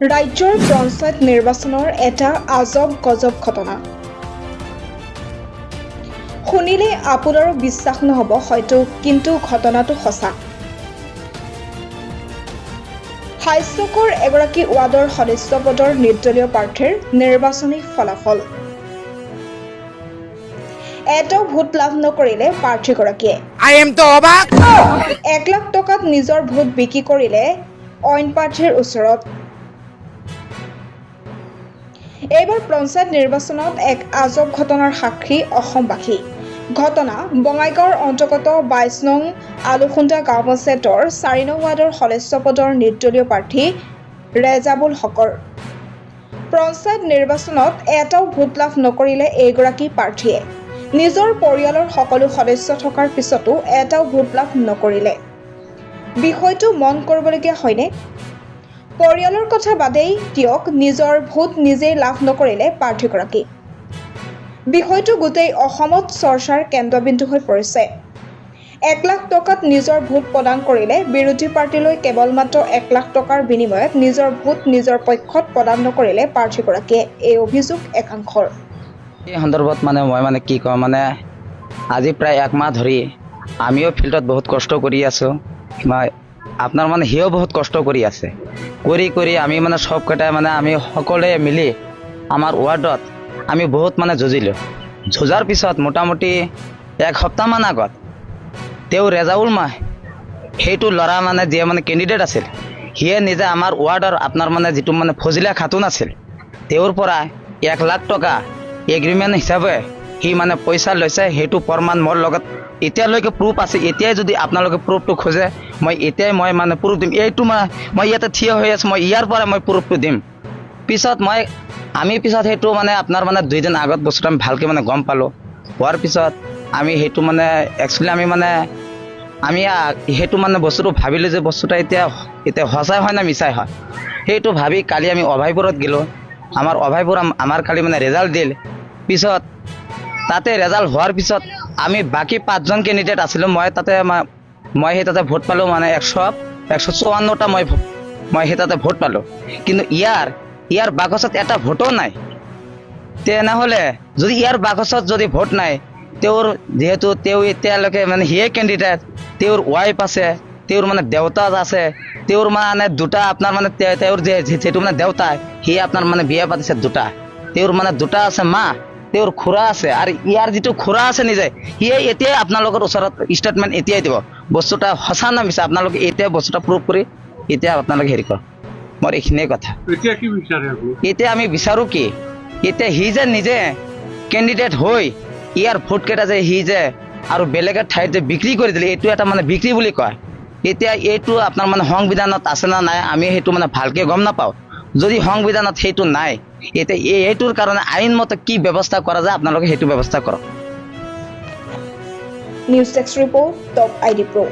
ৰাজ্যৰ পঞ্চায়ত নিৰ্বাচনৰ এটা আজব গজব ঘটনা শুনিলে আপোনাৰো বিশ্বাস নহব হয়তো কিন্তু ঘটনাটো সঁচা হাস্যকৰ এগৰাকী ৱাৰ্ডৰ সদস্য পদৰ নিৰ্দলীয় প্ৰাৰ্থীৰ নিৰ্বাচনী ফলাফল এটাও ভোট লাভ নকৰিলে প্ৰাৰ্থীগৰাকীয়ে I am তো অবাক 1 লাখ টকাত নিজৰ ভোট বিক্ৰী কৰিলে অইন প্ৰাৰ্থীৰ ওচৰত এইবাৰ পঞ্চায়ত নিৰ্বাচনত এক আজব ঘটনাৰ সাক্ষী অসমবাসী ঘটনা বঙাইগাঁৱৰ অন্তৰ্গত 22 নং আলুখুন্দা গাঁও পঞ্চায়তৰ 4 নং ৱাৰ্ডৰ সদস্য পদৰ নিৰ্দলীয় প্ৰাৰ্থী ৰেজাবুল হকৰ পঞ্চায়ত নিৰ্বাচনত এটাও ভোট লাভ নকৰিলে এইগৰাকী প্ৰাৰ্থীয়ে নিজৰ পৰিয়ালৰ সকলো সদস্য থকাৰ পিছতো এটাও ভোট লাভ নকৰিলে বিষয়টো মন কৰিবলগীয়া হয়নে পৰিয়ালৰ কথা বাদেই দিয়ক নিজৰ ভোট নিজেই লাভ নকৰিলে প্ৰাৰ্থীগৰাকী বিষয়টো গোটেই অসমত চৰ্চাৰ কেন্দ্ৰবিন্দু হৈ পৰিছে 1 লাখ টকাত নিজৰ ভোট প্ৰদান কৰিলে বিৰোধী পাৰ্টিলৈ কেৱল মাত্ৰ 1 লাখ টকাৰ বিনিময়ত নিজৰ ভোট নিজৰ পক্ষত প্ৰদান নকৰিলে প্ৰাৰ্থীগৰাকীয়ে এই অভিযোগ একাংশৰ এই সন্দৰ্ভত মই কি কওঁ আজি প্ৰায় 1 মাহ ধৰি আমিও ফিল্ডত বহুত কষ্ট কৰি আছো আপনাৰ সিও বহুত কষ্ট কৰি আছে কৰি আমি সবকেইটাই আমি সকলোৱে মিলি আমাৰ ৱাৰ্ডত আমি বহুত যুঁজিলো যুঁজাৰ পিছত মোটামুটি 1 সপ্তাহমান আগত তেওঁ ৰেজাউল মাহ সেইটো ল'ৰা যিয়ে কেণ্ডিডেট আছিল সিয়ে নিজে আমাৰ ৱাৰ্ডৰ আপোনাৰ যিটো ফজিলা খাতুন আছিল তেওঁৰ পৰা 1 লাখ টকা এগ্ৰিমেণ্ট হিচাপে সি পইচা লৈছে সেইটো প্ৰমাণ মোৰ লগত এতিয়ালৈকে প্ৰুফ আছে এতিয়াই যদি আপোনালোকে প্ৰুফটো খোজে মই এতিয়াই মই প্ৰুফ দিম এইটো মই ইয়াতে থিয় হৈ আছো মই ইয়াৰ পৰা মই প্ৰুফটো দিম পিছত আমি পিছত সেইটো আপোনাৰ 2 দিন আগত বস্তুটো আমি ভালকে গম পালো হোৱাৰ পিছত আমি সেইটো একচুৱেলি আমি সেইটো বস্তুটো ভাবিলো যে বস্তুটা এতিয়া সঁচাই হয় না মিছাই হয় সেইটো ভাবি কালি আমি অভয়পুৰত গেলো আমাৰ অভয়পুৰ আমাৰ কালি ৰেজাল্ট দিল পিছত তাতে ৰেজাল্ট হোৱাৰ পিছত আমি বাকি 5 জন কেণ্ডিডেট আছিলো মই তাতে ভোট পালো 154টা মই তাতে ভোট পালো কিন্তু ইয়াৰ বাকচত এটা ভোটো নাই তেনেহলে যদি ইয়াৰ বাকচত যদি ভোট নাই তেওঁৰ যেহেতু তেওঁ এতিয়ালৈকে হিয়ে কেণ্ডিডেট তেওঁৰ ৱাইফ আছে তেওঁৰ দেউতা আছে তেওঁৰ দুটা আপোনাৰ তেওঁৰ যেটো দেউতা হি আপোনাৰ বিয়া পাতিছে দুটা তেওঁৰ দুটা আছে মা তেওঁৰ খুৰা আছে আৰু ইয়াৰ যেটো খুৰা আছে নিজে হিয়ে এতিয়া আপোনালোকৰ ওচৰত ষ্টেটমেন্ট এতিয়াই দিব বস্তুটা সঁচা না মিছা আপোনালোকে এতিয়া বস্তুটা প্ৰুফ কৰি এতিয়া আপোনালোকে হেৰি কৰক মোৰ এইখিনিয়ে কথা এতিয়া কি বিচাৰে এতিয়া আমি বিচাৰো কি এতিয়া হি যে নিজে কেণ্ডিডেট হৈ ইয়াৰ ভোট কেইটা যে হি যে আৰু বেলেগৰ ঠাইত যে বিক্ৰী কৰি দিলে এইটো এটা বিক্ৰী বুলি কয় এতিয়া এইটো আপোনাৰ সংবিধানত আছে না নাই আমি সেইটো ভালকে গম নাপাওঁ যদি সংবিধানত সেইটো নাই এতিয়া এইটোৰ কাৰণে আইনমতে কি ব্যৱস্থা কৰা যায় আপোনালোকে সেইটো ব্যৱস্থা কৰক news desk report top ID pro